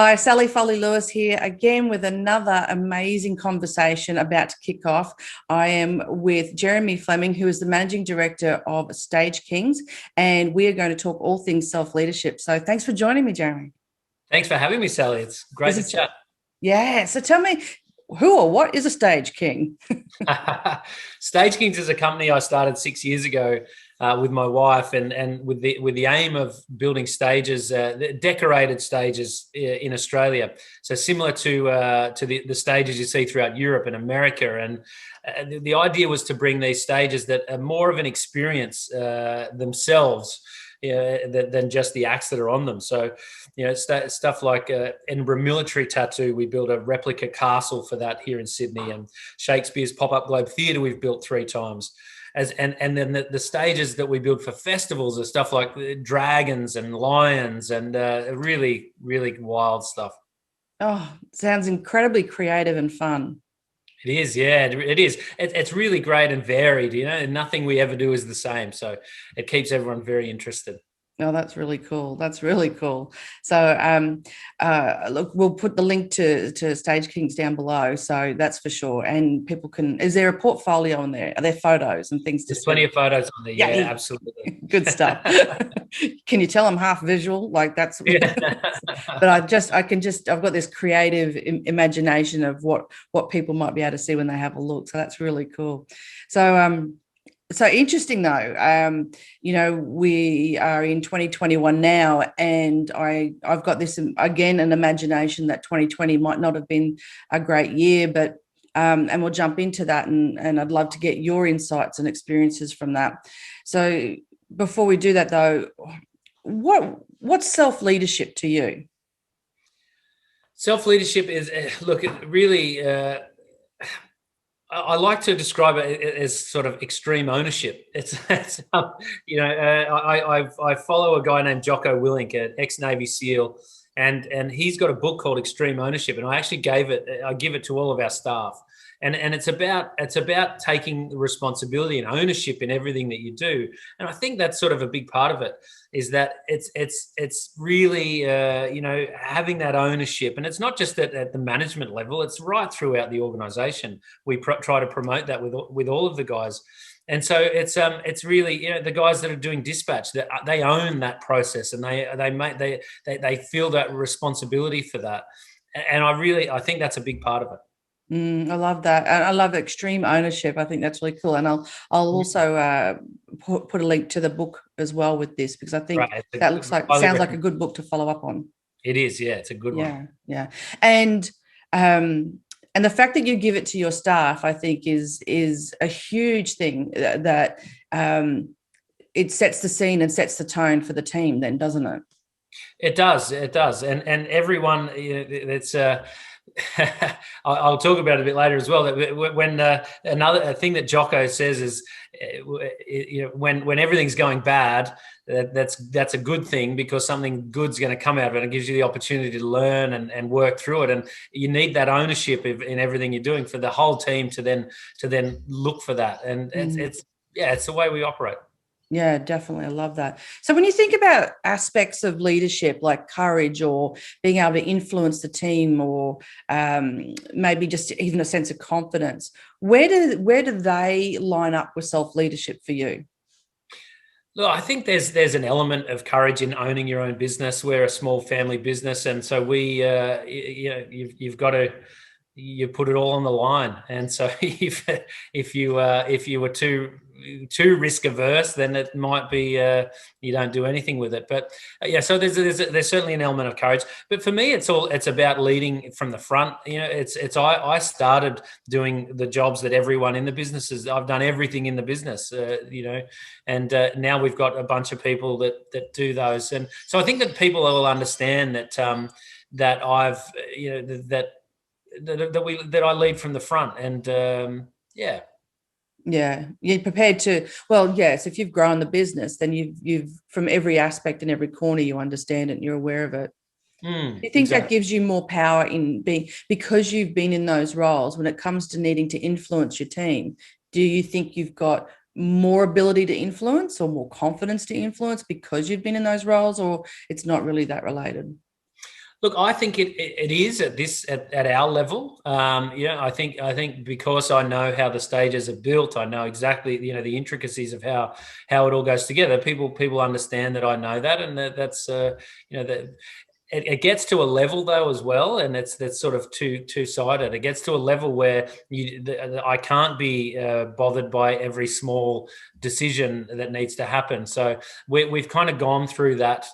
Hi, Sally Foley-Lewis here again with another amazing conversation about to kick off. I am with Jeremy Fleming, who is the Managing Director of Stagekings, and we are going to talk all things self-leadership. So thanks for joining me, Jeremy. Thanks for having me, Sally. It's great to chat. Yeah, so tell me, who or what is a Stage King? Stagekings is a company I started 6 years ago with my wife, and with the aim of building stages, decorated stages in Australia. So similar to the stages you see throughout Europe and America, and the idea was to bring these stages that are more of an experience themselves. Than just the acts that are on them. So, stuff like Edinburgh Military Tattoo, we built a replica castle for that here in Sydney, and Shakespeare's Pop-Up Globe Theatre we've built 3 times. And then the stages that we build for festivals are stuff like dragons and lions and really, really wild stuff. Oh, sounds incredibly creative and fun. It is, yeah, it is. It's really great and varied, and nothing we ever do is the same. So it keeps everyone very interested. Oh, that's really cool. That's really cool. So, look, we'll put the link to Stagekings down below. So that's for sure. And people can. Is there a portfolio on there? Are there photos and things to see? There's plenty of photos on there. Yeah, absolutely. Good stuff. Can you tell I'm half visual? Like that's. Yeah. But I've got this creative imagination of what people might be able to see when they have a look. So that's really cool. So interesting though, we are in 2021 now, and I've got this, again, an imagination that 2020 might not have been a great year, but and we'll jump into that, and I'd love to get your insights and experiences from that. So before we do that though, what's self-leadership to you? Self-leadership is, look, it really, I like to describe it as sort of extreme ownership. I follow a guy named Jocko Willink, an ex-Navy SEAL, and he's got a book called Extreme Ownership, and I give it to all of our staff. And it's about taking the responsibility and ownership in everything that you do. And I think that's sort of a big part of it, is that it's really having that ownership. And it's not just at the management level, it's right throughout the organization. We try to promote that with all of the guys. And so it's really, the guys that are doing dispatch, that they own that process, and they feel that responsibility for that. And I think that's a big part of it. I love that. And I love extreme ownership. I think that's really cool. And I'll also put a link to the book as well with this, because I think that sounds like a good book to follow up on. It is, yeah. It's a good one. Yeah. And the fact that you give it to your staff, I think, is a huge thing, that it sets the scene and sets the tone for the team then, doesn't it? It does. And everyone, it's I'll talk about it a bit later as well. That when another thing that Jocko says is, when everything's going bad, that's a good thing, because something good's going to come out of it. It gives you the opportunity to learn and work through it. And you need that ownership in everything you're doing for the whole team to then look for that. And it's the way we operate. Yeah, definitely. I love that. So when you think about aspects of leadership like courage, or being able to influence the team, or maybe just even a sense of confidence, where do they line up with self-leadership for you? Look, I think there's an element of courage in owning your own business. We're a small family business, and so we, you've got to, you put it all on the line. And so if you were too risk averse, then it might be you don't do anything with it. But so there's certainly an element of courage. But for me, it's about leading from the front. I started doing the jobs that everyone in the business is. I've done everything in the business, and now we've got a bunch of people that do those. And so I think that people will understand that that I lead from the front, and Yeah, you're prepared to. Well, yes, if you've grown the business, then you've from every aspect and every corner, you understand it and you're aware of it. Do you think that gives you more power in being, because you've been in those roles, when it comes to needing to influence your team? Do you think you've got more ability to influence or more confidence to influence because you've been in those roles, or it's not really that related? Look, I think it is at our level. I think because I know how the stages are built, I know exactly the intricacies of how it all goes together. People understand that I know that, and that's that. It gets to a level though as well, and that's sort of two-sided. It gets to a level where I can't be bothered by every small decision that needs to happen. So we've kind of gone through that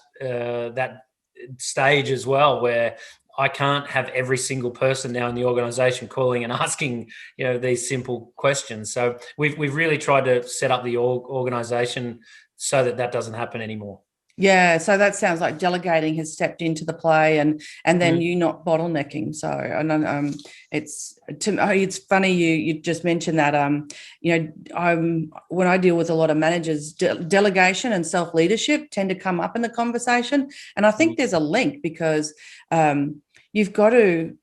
stage as well, where I can't have every single person now in the organisation calling and asking these simple questions. So we've really tried to set up the organisation so that doesn't happen anymore. Yeah, so that sounds like delegating has stepped into the play, and then you not bottlenecking. So, and it's funny you just mentioned that. When I deal with a lot of managers, delegation and self leadership tend to come up in the conversation, and I think there's a link because you've got to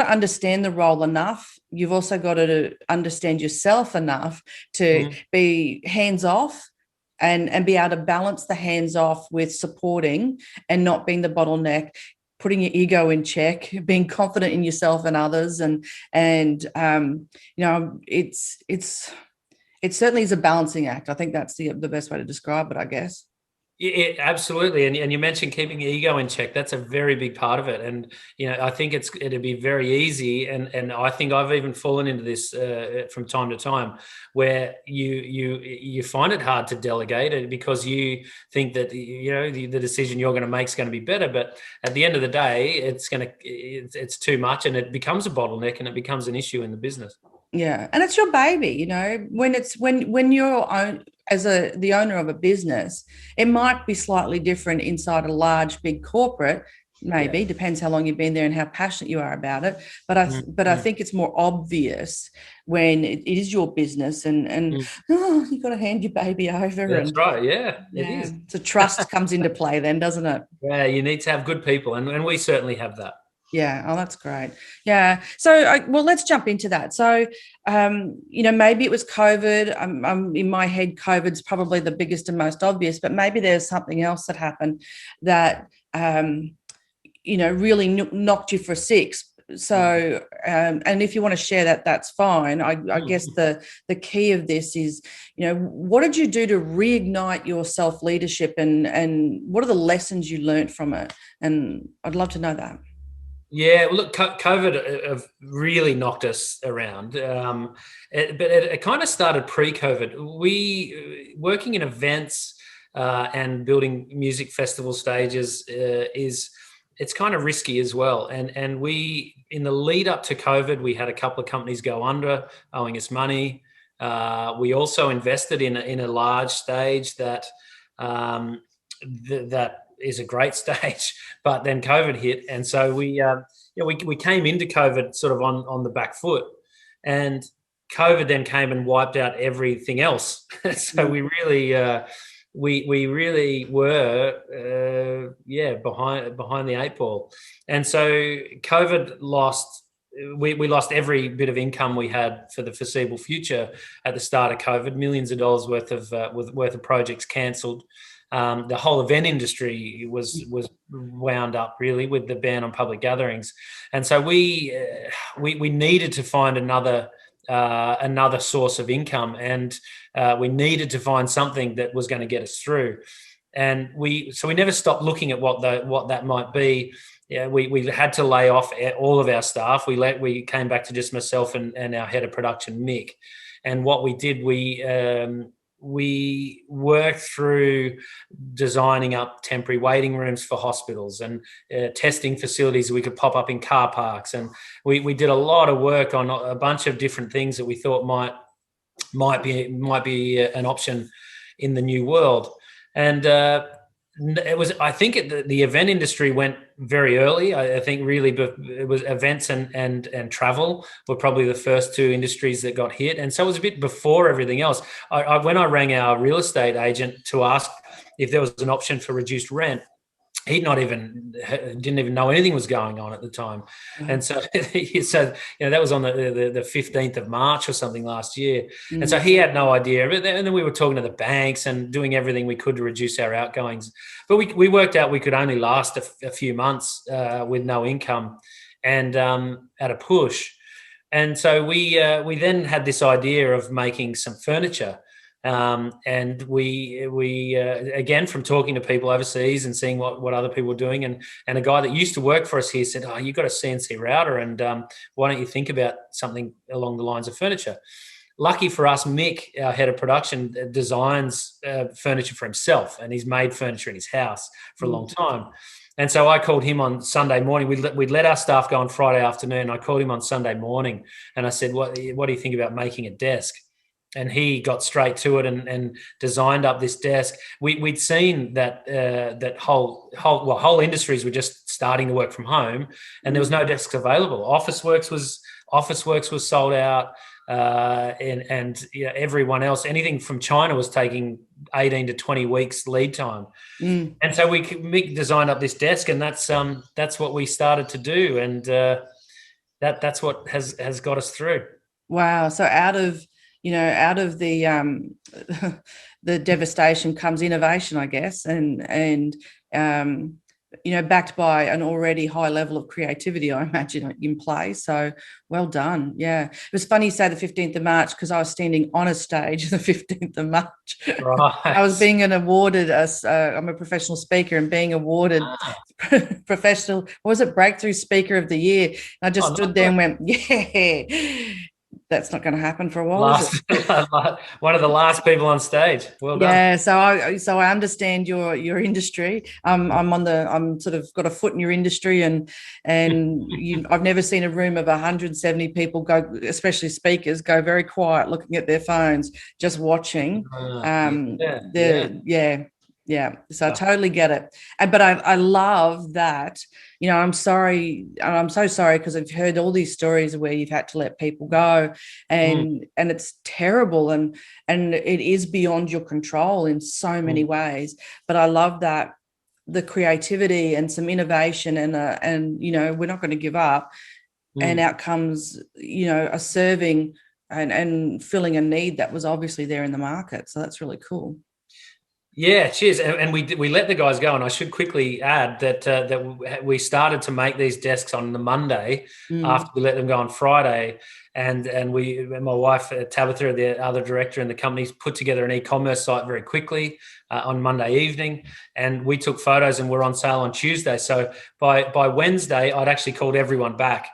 understand the role enough. You've also got to understand yourself enough to be hands off. And be able to balance the hands off with supporting and not being the bottleneck, putting your ego in check, being confident in yourself and others, and it certainly is a balancing act. I think that's the best way to describe it, I guess. Yeah, absolutely. And you mentioned keeping your ego in check. That's a very big part of it. And, I think it'd be very easy. And I think I've even fallen into this from time to time, where you find it hard to delegate because you think that, the decision you're going to make is going to be better. But at the end of the day, it's too much, and it becomes a bottleneck, and it becomes an issue in the business. Yeah. And it's your baby, when you're the owner of a business, it might be slightly different inside a large, big corporate, maybe, depends how long you've been there and how passionate you are about it. But I think it's more obvious when it is your business and you've got to hand your baby over. That's right. Yeah, it is. So trust comes into play then, doesn't it? Yeah, you need to have good people. And we certainly have that. Yeah. Oh, that's great. Yeah. So, let's jump into that. So, maybe it was COVID. I'm in my head, COVID's probably the biggest and most obvious, but maybe there's something else that happened that, really knocked you for six. So, and if you want to share that, that's fine. I guess the key of this is, what did you do to reignite your self-leadership, and what are the lessons you learned from it? And I'd love to know that. Yeah, well, look, COVID really knocked us around, but it kind of started pre-COVID. We working in events and building music festival stages it's kind of risky as well. And we, in the lead up to COVID, we had a couple of companies go under, owing us money. We also invested in a large stage that is a great stage, but then COVID hit, and so we came into COVID sort of on the back foot, and COVID then came and wiped out everything else. So we really were behind the eight ball, and so COVID we lost every bit of income we had for the foreseeable future at the start of COVID. Millions of dollars worth of projects cancelled. The whole event industry was wound up really with the ban on public gatherings, and so we needed to find another source of income, and we needed to find something that was going to get us through. And we never stopped looking at what that might be. Yeah, we had to lay off all of our staff. We came back to just myself and our head of production, Mick. And what we did, we worked through designing up temporary waiting rooms for hospitals and testing facilities we could pop up in car parks. And we did a lot of work on a bunch of different things that we thought might be an option in the new world. And I think the event industry went very early. I think really it was events and travel were probably the first two industries that got hit. And so it was a bit before everything else. When I rang our real estate agent to ask if there was an option for reduced rent, he didn't even know anything was going on at the time. And so that was on the 15th of March or something last year. And so he had no idea. And then we were talking to the banks and doing everything we could to reduce our outgoings. But we worked out we could only last a few months with no income and at a push. And so we then had this idea of making some furniture. And we again, from talking to people overseas and seeing what other people were doing, and a guy that used to work for us here said, "Oh, you've got a CNC router, and why don't you think about something along the lines of furniture?" Lucky for us, Mick, our head of production, designs furniture for himself, and he's made furniture in his house for a long time. And so I called him on Sunday morning. We'd let our staff go on Friday afternoon. I called him on Sunday morning, and I said, "What do you think about making a desk?" And he got straight to it and designed up this desk. We'd seen that whole industries were just starting to work from home, and there was no desks available. Officeworks was sold out, and everyone else, anything from China was taking 18 to 20 weeks lead time. And so we designed up this desk, and that's what we started to do, and that's what has got us through. Wow! So out of the the devastation comes innovation, I guess, and backed by an already high level of creativity, I imagine, in play. So well done. Yeah. It was funny you say the 15th of March, because I was standing on a stage the 15th of March. Right. I was being awarded I'm a professional speaker, and being awarded professional, breakthrough speaker of the year. I just stood there and went, yeah. That's not going to happen for a while. One of the last people on stage. Well done. Yeah, so I understand your industry. I'm sort of got a foot in your industry, and I've never seen a room of 170 people go, especially speakers, go very quiet, looking at their phones, just watching. Yeah. So I totally get it. But I love that, I'm sorry. I'm so sorry, because I've heard all these stories where you've had to let people go, and it's terrible, and it is beyond your control in so many ways. But I love that the creativity and some innovation, and we're not going to give up, and outcomes, are serving and filling a need that was obviously there in the market. So that's really cool. Yeah, cheers. And we let the guys go. And I should quickly add that we started to make these desks on the Monday after we let them go on Friday. And my wife, Tabitha, the other director in the company, put together an e-commerce site very quickly on Monday evening. And we took photos, and we're on sale on Tuesday. So by Wednesday, I'd actually called everyone back.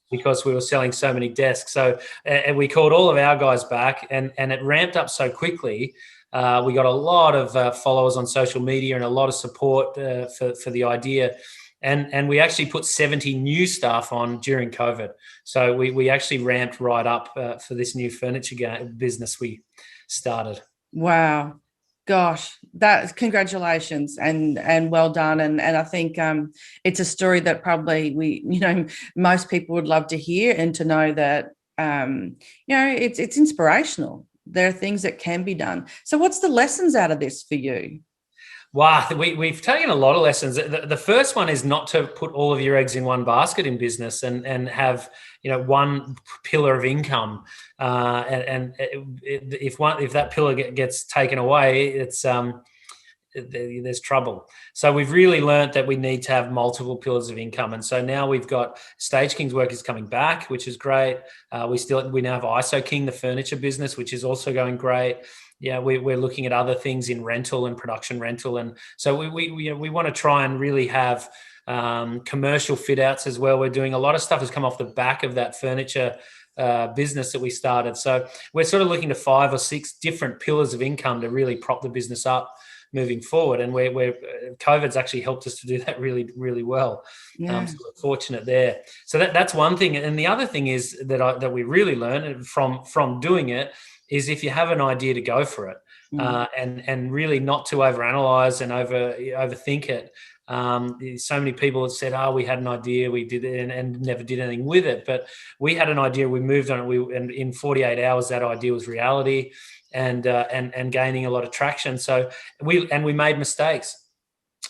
Because we were selling so many desks. So and we called all of our guys back, and it ramped up so quickly. We got a lot of followers on social media and a lot of support for the idea. And we actually put 70 new staff on during COVID. So we actually ramped right up for this new furniture business we started. Wow. Gosh, congratulations and well done. And I think it's a story that probably most people would love to hear, and to know that, it's inspirational. There are things that can be done. So what's the lessons out of this for you? Wow, we've taken a lot of lessons. The first one is not to put all of your eggs in one basket in business, and have one pillar of income. And if that pillar gets taken away, it's there's trouble. So we've really learned that we need to have multiple pillars of income. And so now we've got Stagekings workers coming back, which is great. We now have ISO King, the furniture business, which is also going great. Yeah, we're looking at other things in rental and production rental. And so we want to try and really have commercial fit outs as well. We're doing a lot of stuff that's come off the back of that furniture business that we started. So we're sort of looking to 5 or 6 different pillars of income to really prop the business up moving forward. And COVID's actually helped us to do that really, really well. Yeah. So we're fortunate there. So that's one thing. And the other thing is that we really learned from doing it is, if you have an idea, to go for it, and really not to overanalyze and overthink it. So many people have said, we had an idea, we did it, and never did anything with it. But we had an idea, we moved on it, and in 48 hours, that idea was reality, and gaining a lot of traction. So we made mistakes.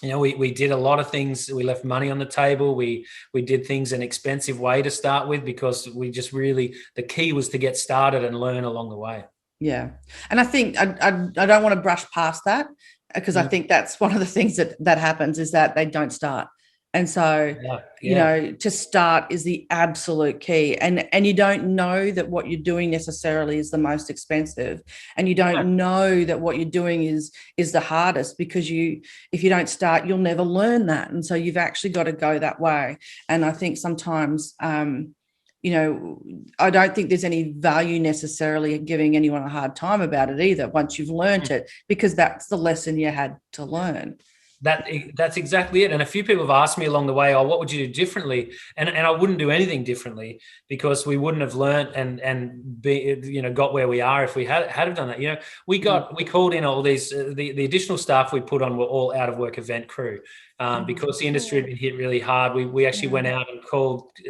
We did a lot of things. We left money on the table. We did things an expensive way to start with, because we just really, the key was to get started and learn along the way. Yeah. And I think I don't want to brush past that, because I think that's one of the things that happens, is that they don't start. And so, to start is the absolute key. And you don't know that what you're doing necessarily is the most expensive. And you don't know that what you're doing is the hardest, because if you don't start, you'll never learn that. And so you've actually got to go that way. And I think sometimes, I don't think there's any value necessarily in giving anyone a hard time about it either, once you've learned it, because that's the lesson you had to learn. That's exactly it. And a few people have asked me along the way, what would you do differently? And I wouldn't do anything differently, because we wouldn't have learned and got where we are if we had done that. We called in all these, the additional staff we put on were all out of work event crew, because the industry had been hit really hard. We actually went out and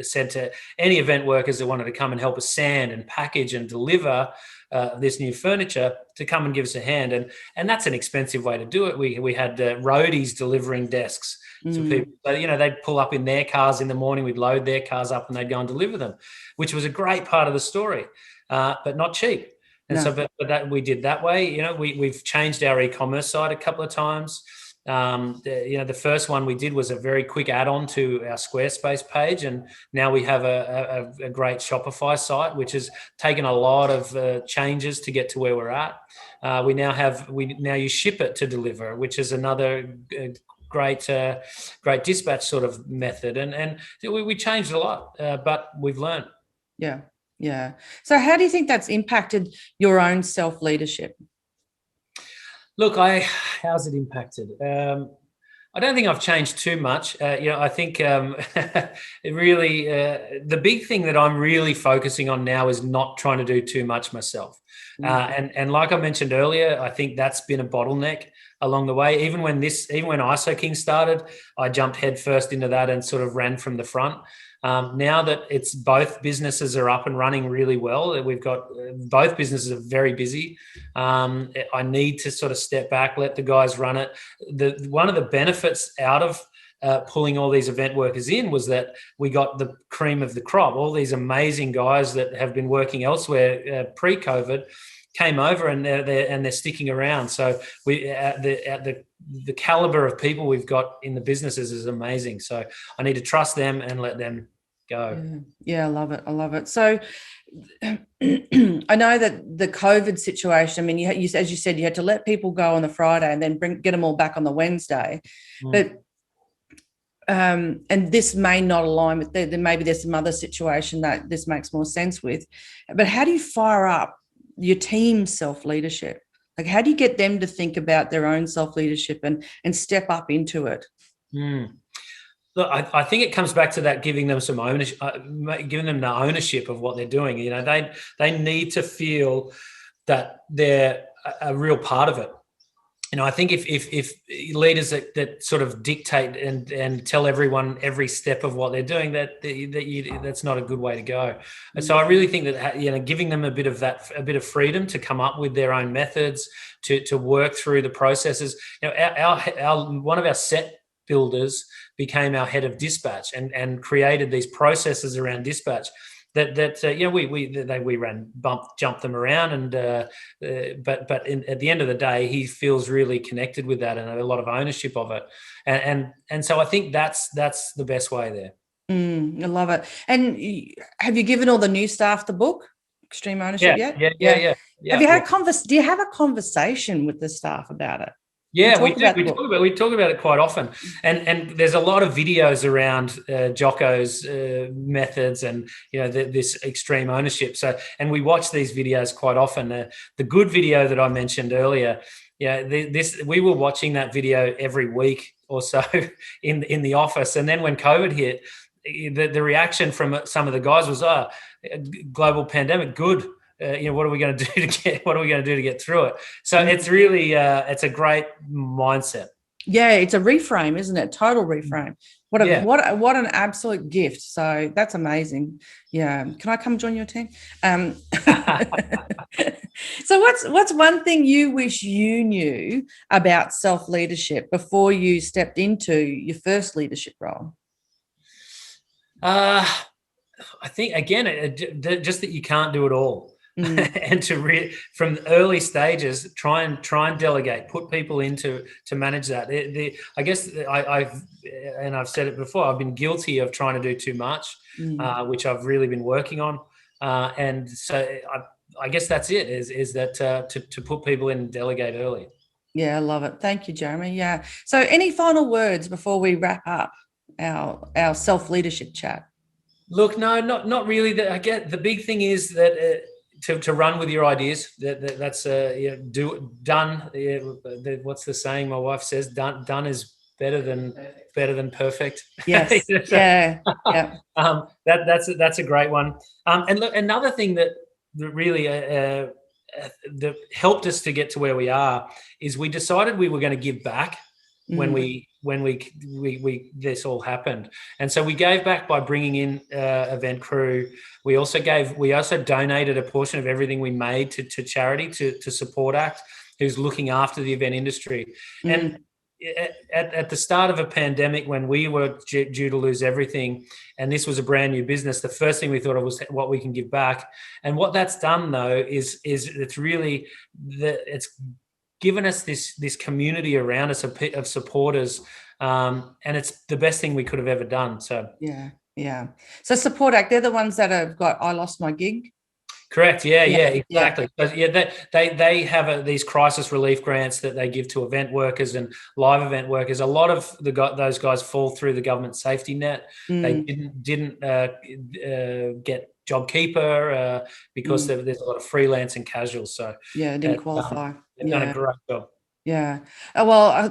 said to any event workers that wanted to come and help us sand and package and deliver this new furniture, to come and give us a hand. And that's an expensive way to do it. We had roadies delivering desks to people. So, they'd pull up in their cars in the morning, we'd load their cars up and they'd go and deliver them, which was a great part of the story, but not cheap. And but that we did that way. We've changed our e-commerce site a couple of times. The first one we did was a very quick add-on to our Squarespace page, and now we have a great Shopify site, which has taken a lot of changes to get to where we're at. We now use Ship It to deliver, which is another great dispatch sort of method, and we changed a lot, but we've learned. Yeah. So how do you think that's impacted your own self-leadership? Look, how's it impacted? I don't think I've changed too much. I think it really, the big thing that I'm really focusing on now is not trying to do too much myself. And like I mentioned earlier, I think that's been a bottleneck along the way. Even when ISO King started, I jumped headfirst into that and sort of ran from the front. Now that it's both businesses are up and running really well, we've got both businesses are very busy. I need to sort of step back, let the guys run it. One of the benefits out of pulling all these event workers in was that we got the cream of the crop. All these amazing guys that have been working elsewhere pre-COVID came over, and they're sticking around. So the caliber of people we've got in the businesses is amazing. So I need to trust them and let them go. Yeah, I love it. So I know that the COVID situation, I mean, you as you said, you had to let people go on the Friday and then get them all back on the Wednesday. But and this may not align with maybe there's some other situation that this makes more sense with. But how do you fire up your team's self-leadership? Like, how do you get them to think about their own self-leadership and step up into it? Look, I think it comes back to that, giving them some ownership, giving them the ownership of what they're doing. They need to feel that they're a real part of it. I think if leaders that sort of dictate and tell everyone every step of what they're doing, that's not a good way to go. And so I really think that giving them a bit of freedom to come up with their own methods, to work through the processes. One of our set builders became our head of dispatch and created these processes around dispatch we ran jumped them around, and but at the end of the day, he feels really connected with that and a lot of ownership of it, and so I think that's the best way there. I love it. And have you given all the new staff the book, Extreme Ownership, yet? Yeah. Have you had do you have a conversation with the staff about it? Yeah, we do. We talk about it quite often, and there's a lot of videos around Jocko's methods and this extreme ownership. So, and we watch these videos quite often. The good video that I mentioned earlier, we were watching that video every week or so in the office, and then when COVID hit, the reaction from some of the guys was, global pandemic, good. What are we going to do to get through it? So it's really, it's a great mindset. Yeah, it's a reframe, isn't it? Total reframe. What a Yeah. what an absolute gift. So that's amazing. Yeah. Can I come join your team? So what's one thing you wish you knew about self-leadership before you stepped into your first leadership role? I think again, just that you can't do it all. And from early stages, try and delegate, put people into to manage that. I guess I've said it before. I've been guilty of trying to do too much, which I've really been working on. And so I guess that's it. Is that to put people in and delegate early. Yeah, I love it. Thank you, Jeremy. Yeah. So, any final words before we wrap up our self-leadership chat? Look, no, not really. I get the big thing is that. To run with your ideas. That's done. What's the saying? My wife says, "Done is better than perfect." Yes. Yeah. Yeah. That's a great one. And look, another thing that really that helped us to get to where we are is we decided we were going to give back when this all happened, and so we gave back by bringing in event crew. We also donated a portion of everything we made to charity to Support Act, who's looking after the event industry. And at the start of a pandemic, when we were due to lose everything, and this was a brand new business, the first thing we thought of was what we can give back. And what that's done, though, is it's really it's given us this community around us of supporters, and it's the best thing we could have ever done. So yeah. So Support Act, they're the ones that have got I lost my gig. Correct. Yeah, exactly. Yeah. But they have these crisis relief grants that they give to event workers and live event workers. A lot of those guys fall through the government safety net. They didn't get JobKeeper because there's a lot of freelance and casuals. So yeah, didn't qualify. They've done a great job. Yeah. Well,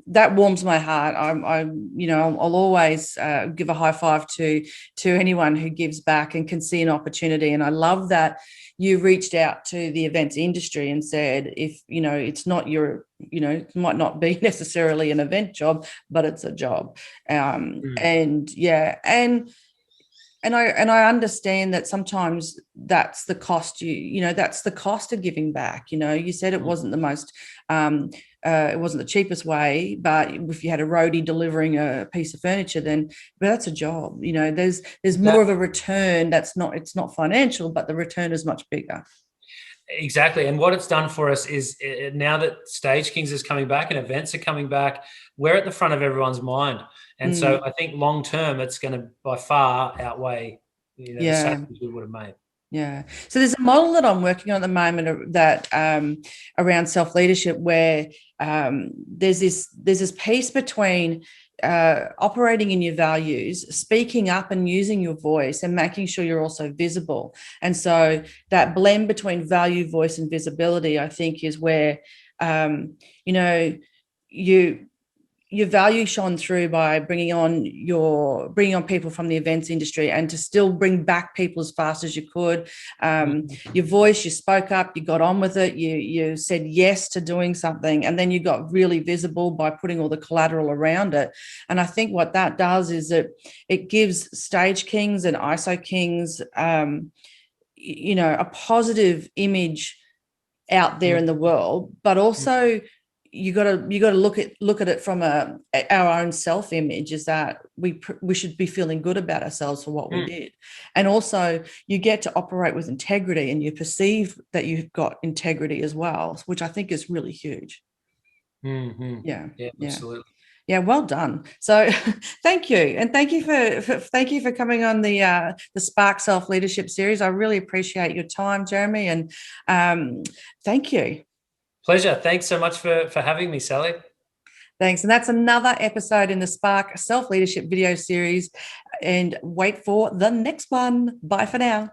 that warms my heart. I'll always give a high five to anyone who gives back and can see an opportunity. And I love that you reached out to the events industry and said, if, it's not your, it might not be necessarily an event job, but it's a job. And I understand that sometimes that's the cost that's the cost of giving back. You said it wasn't the most, it wasn't the cheapest way, but if you had a roadie delivering a piece of furniture, but that's a job. There's more of a return. It's not financial, but the return is much bigger. Exactly. And what it's done for us is now that Stagekings is coming back and events are coming back, we're at the front of everyone's mind. And so I think long term, it's going to by far outweigh the savings we would have made. Yeah. So there's a model that I'm working on at the moment that around self-leadership where there's this piece between operating in your values, speaking up and using your voice and making sure you're also visible. And so that blend between value, voice and visibility, I think, is where, your value shone through by bringing on people from the events industry and to still bring back people as fast as you could. Your voice, you spoke up, you got on with it, you said yes to doing something, and then you got really visible by putting all the collateral around it. And I think what that does is it gives Stagekings and ISO Kings, a positive image out there in the world, but also you got to look at it from our own self-image, is that we should be feeling good about ourselves for what we did. And also you get to operate with integrity and you perceive that you've got integrity as well, which I think is really huge. Yeah, absolutely. Yeah, well done. So thank you. And thank you for coming on the Spark Self-Leadership series. I really appreciate your time, Jeremy, and thank you. Pleasure. Thanks so much for having me, Sally. Thanks. And that's another episode in the Spark Self-Leadership video series. And wait for the next one. Bye for now.